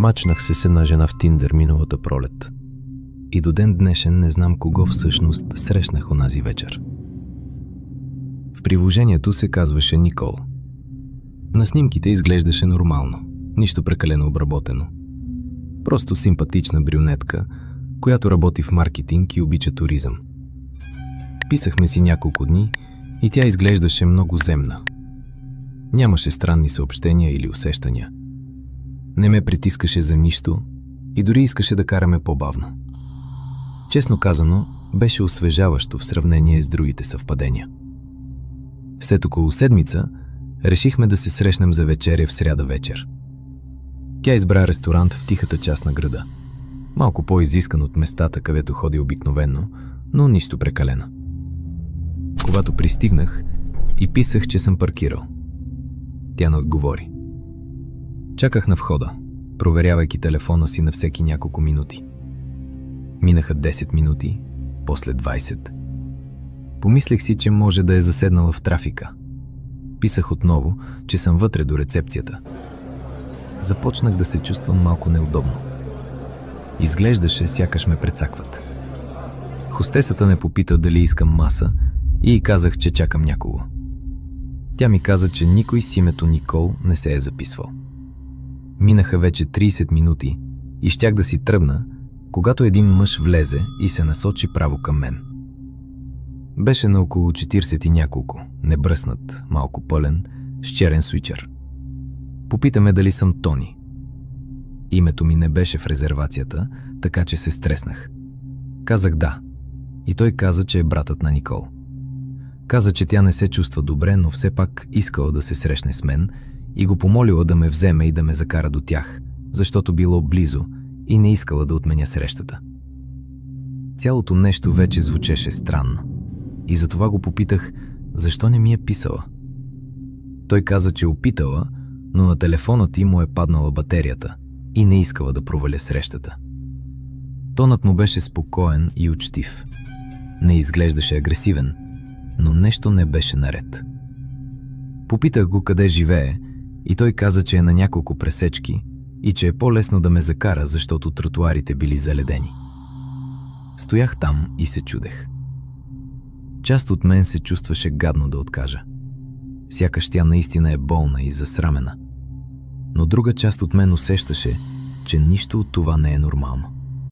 Мачнах се с една жена в Тиндър миналата пролет. И до ден днешен не знам кого всъщност срещнах онази вечер. В приложението се казваше Никол. На снимките изглеждаше нормално, нищо прекалено обработено. Просто симпатична брюнетка, която работи в маркетинг и обича туризъм. Писахме си няколко дни и тя изглеждаше много земна. Нямаше странни съобщения или усещания. Не ме притискаше за нищо и дори искаше да караме по-бавно. Честно казано, беше освежаващо в сравнение с другите съвпадения. След около седмица решихме да се срещнем за вечеря в сряда вечер. Тя избра ресторант в тихата част на града. Малко по-изискан от местата, където ходи обикновено, но нищо прекалено. Когато пристигнах и писах, че съм паркирал, тя не отговори. Чаках на входа, проверявайки телефона си на всеки няколко минути. Минаха 10 минути, после 20. Помислих си, че може да е заседнала в трафика. Писах отново, че съм вътре до рецепцията. Започнах да се чувствам малко неудобно. Изглеждаше, сякаш ме прецакват. Хостесата ме попита дали искам маса и казах, че чакам някого. Тя ми каза, че никой с името Никол не се е записвал. Минаха вече 30 минути и щях да си тръгна, когато един мъж влезе и се насочи право към мен. Беше на около 40 и няколко, небръснат, малко пълен, с черен свичър. Попита ме дали съм Тони. Името ми не беше в резервацията, така че се стреснах. Казах да, и той каза, че е братът на Никол. Каза, че тя не се чувства добре, но все пак искала да се срещне с мен и го помолила да ме вземе и да ме закара до тях, защото било близо и не искала да отменя срещата. Цялото нещо вече звучеше странно и затова го попитах, защо не ми е писала. Той каза, че опитала, но на телефонът ѝ му е паднала батерията и не искала да проваля срещата. Тонът му беше спокоен и учтив. Не изглеждаше агресивен, но нещо не беше наред. Попитах го къде живее и той каза, че е на няколко пресечки и че е по-лесно да ме закара, защото тротуарите били заледени. Стоях там и се чудех. Част от мен се чувстваше гадно да откажа. Сякаш тя наистина е болна и засрамена. Но друга част от мен усещаше, че нищо от това не е нормално.